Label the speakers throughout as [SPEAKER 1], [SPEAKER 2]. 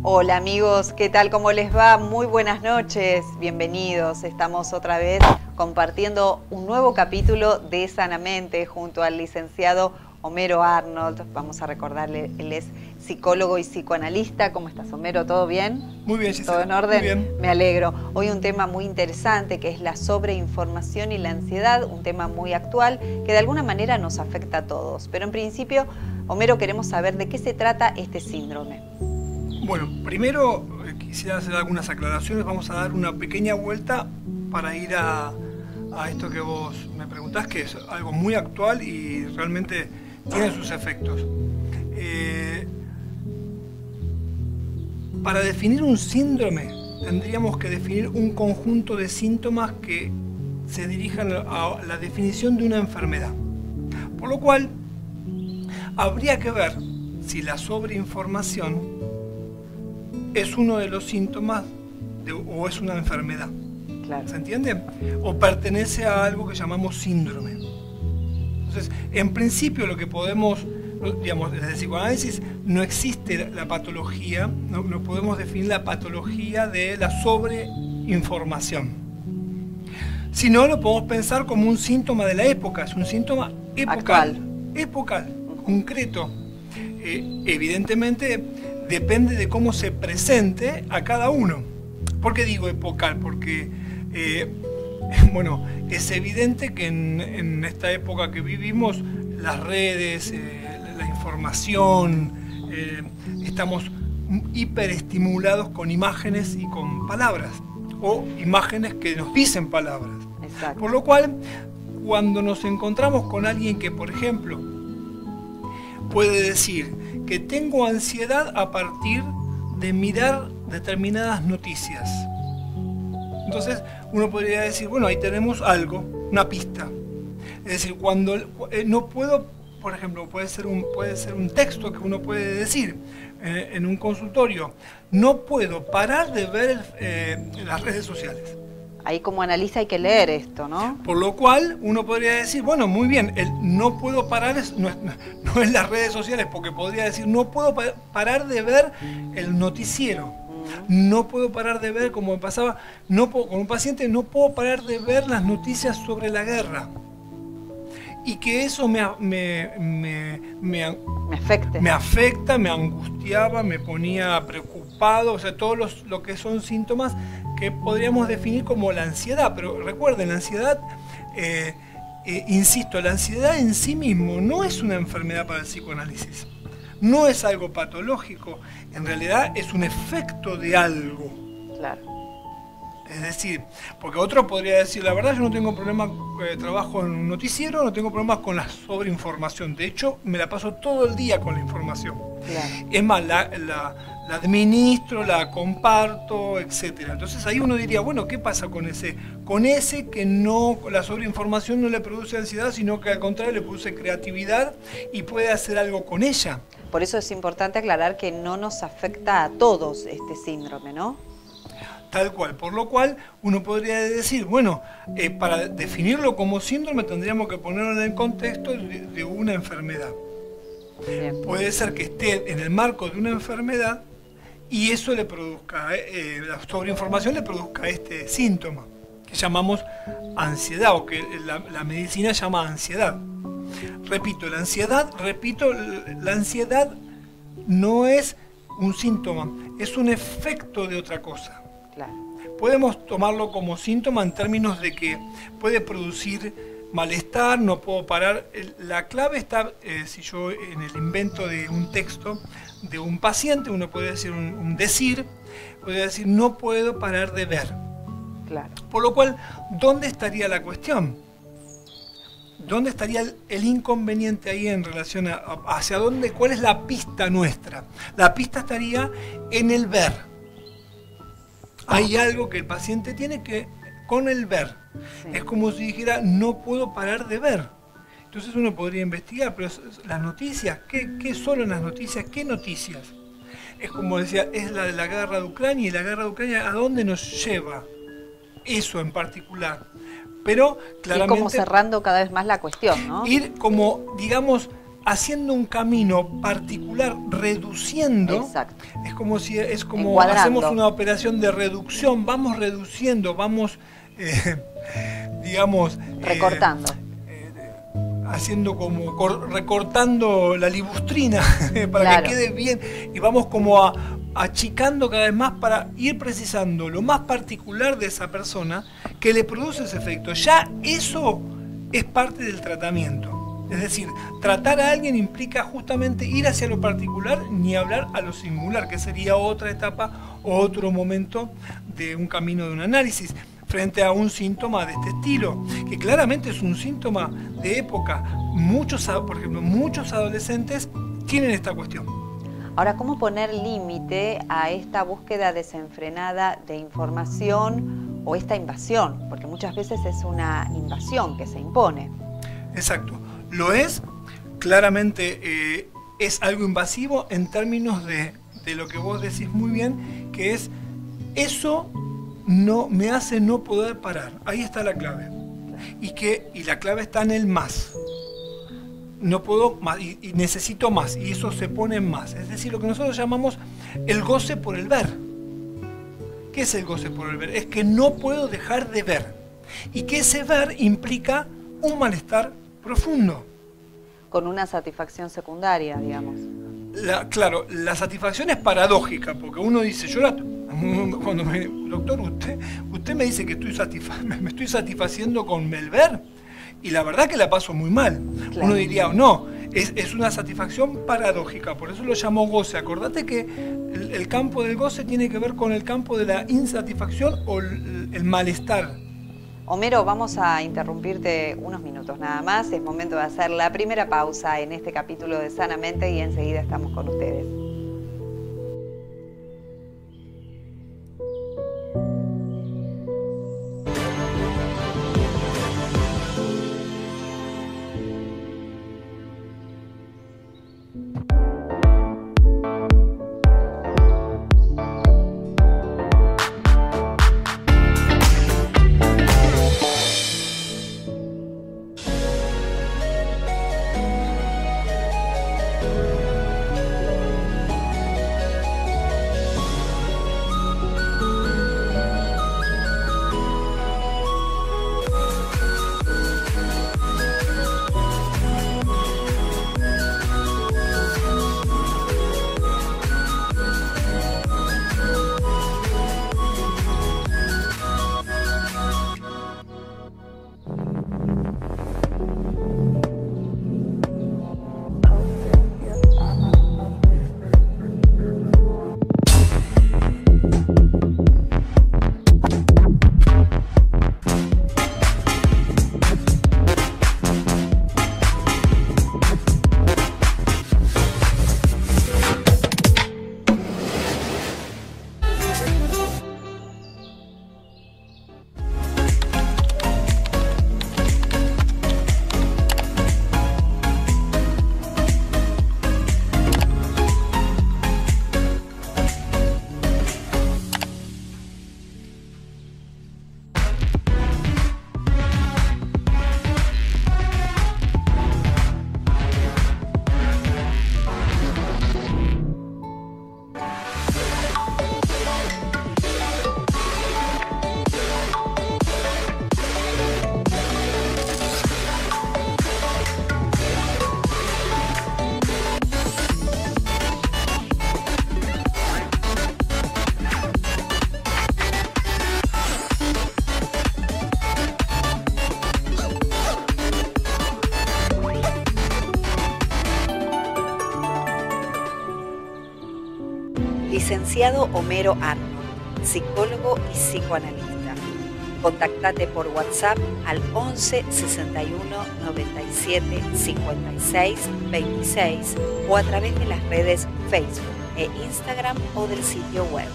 [SPEAKER 1] Hola amigos, ¿qué tal? ¿Cómo les va? Muy buenas noches, bienvenidos. Estamos otra vez compartiendo un nuevo capítulo de Sanamente junto al licenciado Homero Arnold. Vamos a recordarle, él es psicólogo y psicoanalista. ¿Cómo estás, Homero? ¿Todo bien?
[SPEAKER 2] Muy bien, Gisela.
[SPEAKER 1] ¿Todo en orden?
[SPEAKER 2] Muy bien.
[SPEAKER 1] Me alegro. Hoy un tema muy interesante que es la sobreinformación y la ansiedad, un tema muy actual que de alguna manera nos afecta a todos. Pero en principio, Homero, queremos saber de qué se trata este síndrome.
[SPEAKER 2] Bueno, primero quisiera hacer algunas aclaraciones. Vamos a dar una pequeña vuelta para ir a esto que vos me preguntás, que es algo muy actual y realmente tiene sus efectos. Para definir un síndrome tendríamos que definir un conjunto de síntomas que se dirijan a la definición de una enfermedad. Por lo cual, habría que ver si la sobreinformación es uno de los síntomas o es una enfermedad.
[SPEAKER 1] Claro.
[SPEAKER 2] ¿Se entiende? O pertenece a algo que llamamos síndrome. Entonces, en principio lo que podemos, digamos, desde el psicoanálisis no existe la patología, no podemos definir la patología de la sobreinformación. Si no, lo podemos pensar como un síntoma de la época, es un síntoma epocal, concreto. Evidentemente depende de cómo se presente a cada uno. ¿Por qué digo epocal? Porque bueno, es evidente que en esta época que vivimos, las redes, la información, estamos hiperestimulados con imágenes y con palabras, o imágenes que nos dicen palabras.
[SPEAKER 1] Exacto.
[SPEAKER 2] Por lo cual, cuando nos encontramos con alguien que, por ejemplo, puede decir que tengo ansiedad a partir de mirar determinadas noticias. Entonces uno podría decir, bueno, ahí tenemos algo, una pista. Es decir, cuando no puedo, por ejemplo, puede ser un texto que uno puede decir en un consultorio, no puedo parar de ver las redes sociales.
[SPEAKER 1] Ahí como analiza hay que leer esto, ¿no?
[SPEAKER 2] Por lo cual uno podría decir, bueno, muy bien, el no puedo parar no es las redes sociales, porque podría decir, no puedo parar de ver el noticiero. No puedo parar de ver, como me pasaba con un paciente, no puedo parar de ver las noticias sobre la guerra. Y que eso me afecta, me angustiaba, me ponía preocupado, o sea, todos lo que son síntomas que podríamos definir como la ansiedad. Pero recuerden, la ansiedad, insisto, la ansiedad en sí mismo no es una enfermedad para el psicoanálisis. No es algo patológico, en realidad es un efecto de algo.
[SPEAKER 1] Claro.
[SPEAKER 2] Es decir, porque otro podría decir, la verdad yo no tengo problemas, trabajo en un noticiero, no tengo problemas con la sobreinformación. De hecho, me la paso todo el día con la información.
[SPEAKER 1] Claro.
[SPEAKER 2] Es más, la administro, la comparto, etc. Entonces ahí uno diría, bueno, ¿qué pasa con ese? Con ese que no, la sobreinformación no le produce ansiedad, sino que al contrario le produce creatividad y puede hacer algo con ella.
[SPEAKER 1] Por eso es importante aclarar que no nos afecta a todos este síndrome, ¿no?
[SPEAKER 2] Tal cual, por lo cual uno podría decir, bueno, para definirlo como síndrome tendríamos que ponerlo en el contexto de una enfermedad.
[SPEAKER 1] Bien.
[SPEAKER 2] Puede ser que esté en el marco de una enfermedad y eso le produzca, la sobreinformación le produzca este síntoma, que llamamos ansiedad o que la medicina llama ansiedad. Repito, la ansiedad no es un síntoma, es un efecto de otra cosa.
[SPEAKER 1] Claro.
[SPEAKER 2] Podemos tomarlo como síntoma en términos de que puede producir malestar, no puedo parar. La clave está, si yo en el invento de un texto de un paciente, uno puede decir puede decir no puedo parar de ver.
[SPEAKER 1] Claro.
[SPEAKER 2] Por lo cual, ¿dónde estaría la cuestión? ¿Dónde estaría el inconveniente ahí en relación hacia dónde, cuál es la pista nuestra? La pista estaría en el ver. Hay algo que el paciente tiene que con el ver. Sí. Es como si dijera, no puedo parar de ver. Entonces uno podría investigar, pero las noticias, ¿qué solo en las noticias? ¿Qué noticias? Es como decía, es la de la guerra de Ucrania, y la guerra de Ucrania, ¿a dónde nos lleva? Eso en particular. Pero claramente...
[SPEAKER 1] Ir como cerrando cada vez más la cuestión, ¿no?
[SPEAKER 2] Ir como, digamos, haciendo un camino particular, reduciendo.
[SPEAKER 1] Exacto.
[SPEAKER 2] Es como
[SPEAKER 1] Encuadrando.
[SPEAKER 2] hacemos una operación de reducción, vamos reduciendo, vamos, digamos...
[SPEAKER 1] Recortando.
[SPEAKER 2] Haciendo como recortando la libustrina para
[SPEAKER 1] Claro.
[SPEAKER 2] que quede bien, y vamos como achicando cada vez más para ir precisando lo más particular de esa persona que le produce ese efecto. Ya eso es parte del tratamiento. Es decir, tratar a alguien implica justamente ir hacia lo particular, ni hablar a lo singular, que sería otra etapa, otro momento de un camino de un análisis, frente a un síntoma de este estilo, que claramente es un síntoma de época. Por ejemplo, muchos adolescentes tienen esta cuestión.
[SPEAKER 1] Ahora, ¿cómo poner límite a esta búsqueda desenfrenada de información o esta invasión? Porque muchas veces es una invasión que se impone.
[SPEAKER 2] Exacto. Lo es, claramente es algo invasivo en términos de lo que vos decís muy bien, que es eso no me hace no poder parar. Ahí está la clave. Y la clave está en el más. No puedo más y necesito más, y eso se pone en más. Es decir, lo que nosotros llamamos el goce por el ver. ¿Qué es el goce por el ver? Es que no puedo dejar de ver. Y que ese ver implica un malestar profundo.
[SPEAKER 1] Con una satisfacción secundaria, digamos.
[SPEAKER 2] Claro, la satisfacción es paradójica, porque uno dice, doctor, usted me dice que me estoy satisfaciendo con el ver, y la verdad que la paso muy mal. Claro. Uno diría, no, es una satisfacción paradójica, por eso lo llamo goce. Acordate que el campo del goce tiene que ver con el campo de la insatisfacción o el malestar.
[SPEAKER 1] Homero, vamos a interrumpirte unos minutos nada más. Es momento de hacer la primera pausa en este capítulo de Sanamente y enseguida estamos con ustedes. Licenciado Homero Arnold, psicólogo y psicoanalista. Contactate por WhatsApp al 11 61 97 56 26 o a través de las redes Facebook e Instagram o del sitio web.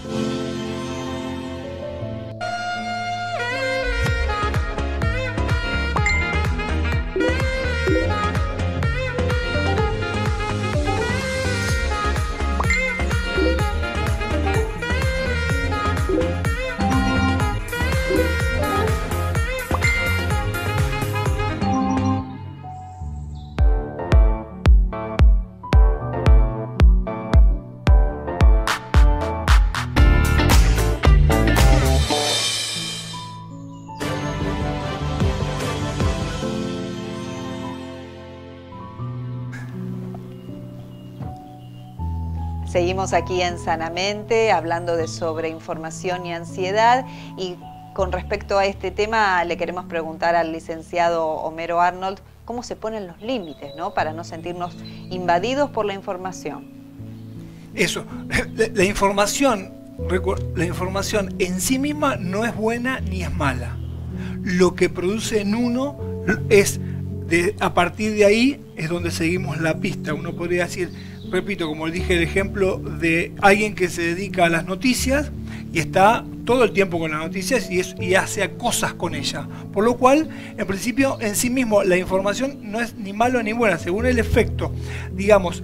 [SPEAKER 1] Seguimos aquí en Sanamente hablando de sobreinformación y ansiedad, y con respecto a este tema le queremos preguntar al licenciado Homero Arnold cómo se ponen los límites, ¿no? Para no sentirnos invadidos por la información.
[SPEAKER 2] Eso, la información en sí misma no es buena ni es mala. Lo que produce en uno es, a partir de ahí es donde seguimos la pista. Uno podría decir, repito, como dije, el ejemplo de alguien que se dedica a las noticias y está todo el tiempo con las noticias y hace cosas con ellas. Por lo cual, en principio, en sí mismo, la información no es ni mala ni buena, según el efecto. Digamos,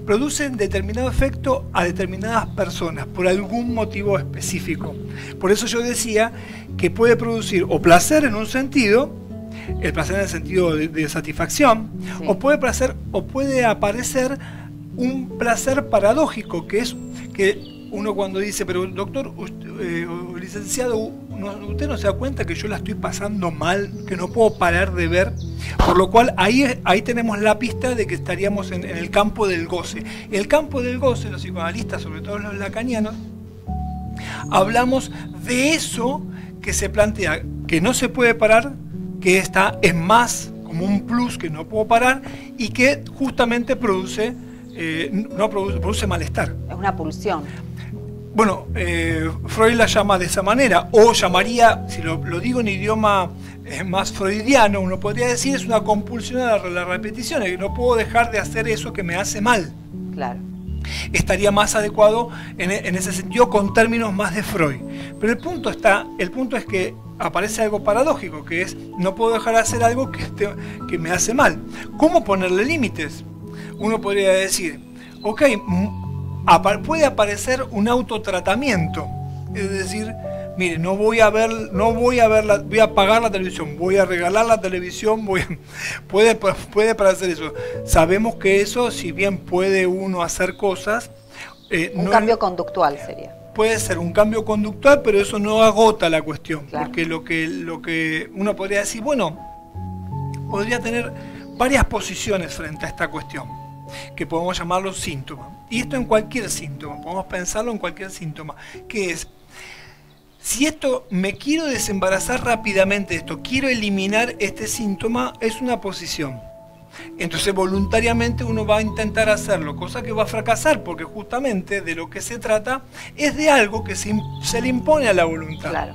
[SPEAKER 2] producen determinado efecto a determinadas personas por algún motivo específico. Por eso yo decía que puede producir o placer en un sentido, el placer en el sentido de satisfacción, sí, o puede aparecer un placer paradójico, que es que uno cuando dice, pero doctor, licenciado, usted no se da cuenta que yo la estoy pasando mal, que no puedo parar de ver, por lo cual ahí tenemos la pista de que estaríamos en el campo del goce. El campo del goce, los psicoanalistas, sobre todo los lacanianos, hablamos de eso que se plantea, que no se puede parar, que está en más, como un plus que no puedo parar, y que justamente produce malestar.
[SPEAKER 1] Es una pulsión.
[SPEAKER 2] Bueno, Freud la llama de esa manera, o llamaría, si lo digo en idioma más freudiano, uno podría decir, es una compulsión a la repetición, que no puedo dejar de hacer eso que me hace mal.
[SPEAKER 1] Claro.
[SPEAKER 2] Estaría más adecuado en ese sentido con términos más de Freud. Pero el punto es que aparece algo paradójico, que es, no puedo dejar de hacer algo que me hace mal. ¿Cómo ponerle límites? Uno podría decir, ok, puede aparecer un autotratamiento, es decir, mire, voy a apagar la televisión, voy a regalar la televisión, puede parecer eso. Sabemos que eso, si bien puede uno hacer cosas,
[SPEAKER 1] un cambio conductual sería.
[SPEAKER 2] Puede ser un cambio conductual, pero eso no agota la cuestión,
[SPEAKER 1] claro,
[SPEAKER 2] porque lo que uno podría decir, bueno, podría tener varias posiciones frente a esta cuestión, que podemos llamarlo síntomas. Y esto en cualquier síntoma, podemos pensarlo en cualquier síntoma, que es, si me quiero desembarazar rápidamente de esto, quiero eliminar este síntoma, es una posición. Entonces voluntariamente uno va a intentar hacerlo, cosa que va a fracasar, porque justamente de lo que se trata es de algo que se le impone a la voluntad.
[SPEAKER 1] Claro.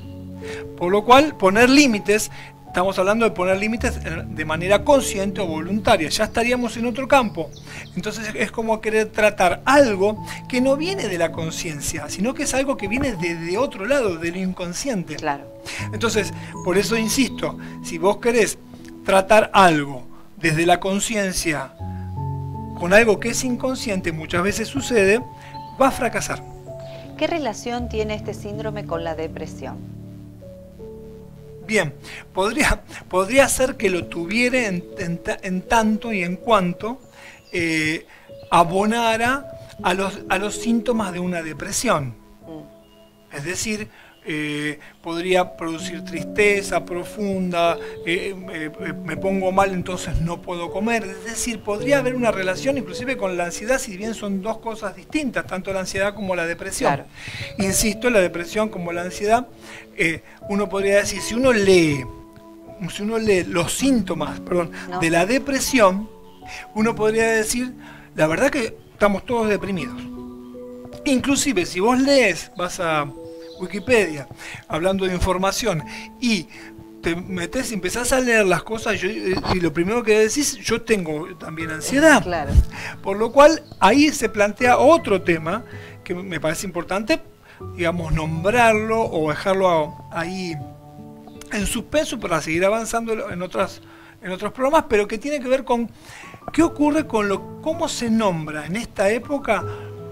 [SPEAKER 2] Por lo cual, poner límites, estamos hablando de poner límites de manera consciente o voluntaria, ya estaríamos en otro campo. Entonces es como querer tratar algo que no viene de la conciencia, sino que es algo que viene de otro lado, del inconsciente.
[SPEAKER 1] Claro.
[SPEAKER 2] Entonces, por eso insisto, si vos querés tratar algo desde la conciencia con algo que es inconsciente, muchas veces sucede, va a fracasar.
[SPEAKER 1] ¿Qué relación tiene este síndrome con la depresión?
[SPEAKER 2] Bien, podría ser que lo tuviera en tanto y en cuanto abonara a los síntomas de una depresión. Es decir, podría producir tristeza profunda, me pongo mal, entonces no puedo comer. Es decir, podría haber una relación inclusive con la ansiedad, si bien son dos cosas distintas, tanto la ansiedad como la depresión. Claro. Insisto, la depresión como la ansiedad, uno podría decir, si uno lee los síntomas, de la depresión, uno podría decir, la verdad que estamos todos deprimidos. Inclusive, si vos lees, vas a Wikipedia, hablando de información, y te metes y empezás a leer las cosas, y lo primero que decís, yo tengo también ansiedad.
[SPEAKER 1] Claro.
[SPEAKER 2] Por lo cual, ahí se plantea otro tema que me parece importante, digamos, nombrarlo o dejarlo ahí en suspenso para seguir avanzando en otros programas, pero que tiene que ver con qué ocurre con cómo se nombra en esta época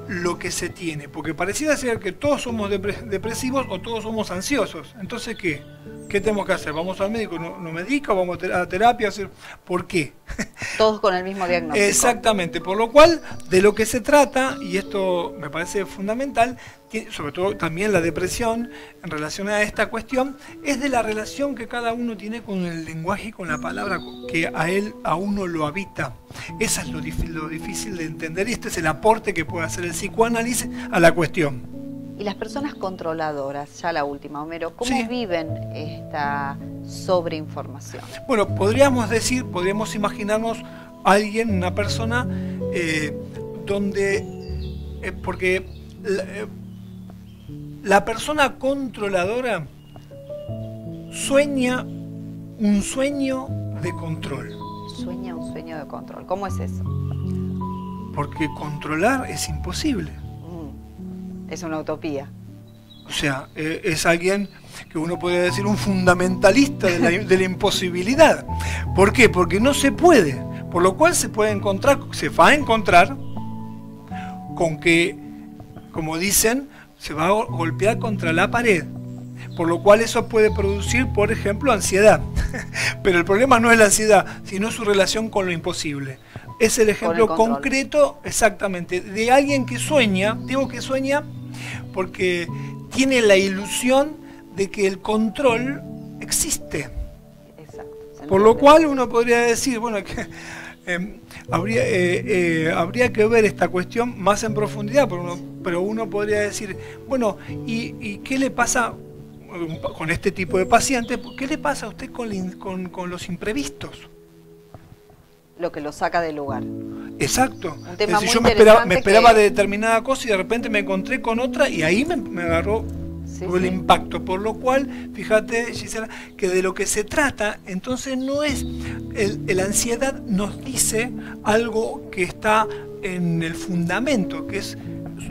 [SPEAKER 2] lo que se tiene, porque pareciera ser que todos somos depresivos o todos somos ansiosos. Entonces, ¿qué? ¿qué tenemos que hacer? ¿Vamos al médico? ¿No medica? ¿Vamos a terapia? ¿Por qué?
[SPEAKER 1] Todos con el mismo diagnóstico.
[SPEAKER 2] Exactamente, por lo cual de lo que se trata, y esto me parece fundamental, sobre todo también la depresión en relación a esta cuestión, es de la relación que cada uno tiene con el lenguaje y con la palabra que a uno lo habita. Eso es lo difícil de entender, y este es el aporte que puede hacer el psicoanálisis a la cuestión.
[SPEAKER 1] Y las personas controladoras, ya la última, Homero, ¿cómo
[SPEAKER 2] Sí.
[SPEAKER 1] viven esta sobreinformación?
[SPEAKER 2] Bueno, podríamos imaginarnos a alguien, una persona, donde, porque la persona controladora sueña un sueño de control.
[SPEAKER 1] Sueña un sueño de control. ¿Cómo es eso?
[SPEAKER 2] Porque controlar es imposible.
[SPEAKER 1] Es una utopía.
[SPEAKER 2] O sea, es alguien que uno podría decir un fundamentalista de la imposibilidad. ¿Por qué? Porque no se puede. Por lo cual se va a encontrar con que, como dicen, se va a golpear contra la pared. Por lo cual eso puede producir, por ejemplo, ansiedad. Pero el problema no es la ansiedad, sino su relación con lo imposible. Es el ejemplo concreto, exactamente, de alguien que sueña, digo que sueña porque tiene la ilusión de que el control existe.
[SPEAKER 1] Exacto.
[SPEAKER 2] Por lo cual uno podría decir, bueno, que habría que ver esta cuestión más en profundidad, pero uno podría decir, bueno, ¿y qué le pasa con este tipo de pacientes? ¿Qué le pasa a usted con los imprevistos?
[SPEAKER 1] Lo que lo saca del lugar.
[SPEAKER 2] Exacto.
[SPEAKER 1] Un tema muy
[SPEAKER 2] yo me esperaba de determinada cosa y de repente me encontré con otra y ahí me agarró el impacto. Por lo cual, fíjate, Gisela, que de lo que se trata, entonces no es... La ansiedad nos dice algo que está en el fundamento, que es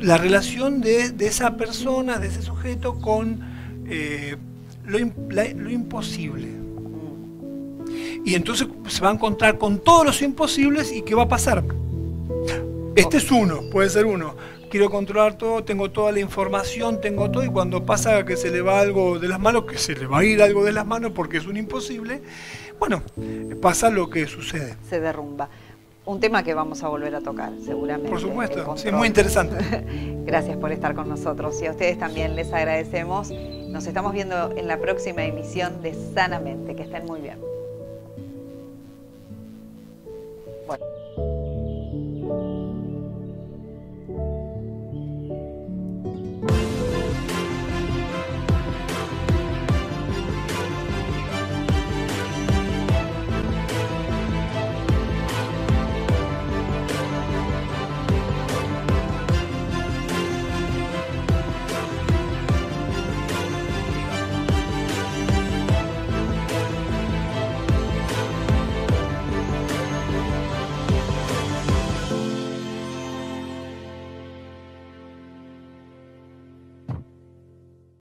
[SPEAKER 2] la relación de esa persona, de ese sujeto con lo imposible. Y entonces se va a encontrar con todos los imposibles y ¿qué va a pasar? Este es uno, puede ser uno. Quiero controlar todo, tengo toda la información, tengo todo, y cuando pasa que se le va algo de las manos, que se le va a ir algo de las manos porque es un imposible, bueno, pasa lo que sucede.
[SPEAKER 1] Se derrumba. Un tema que vamos a volver a tocar, seguramente.
[SPEAKER 2] Por supuesto, sí, muy interesante.
[SPEAKER 1] Gracias por estar con nosotros y a ustedes también les agradecemos. Nos estamos viendo en la próxima emisión de Sanamente. Que estén muy bien. Bueno.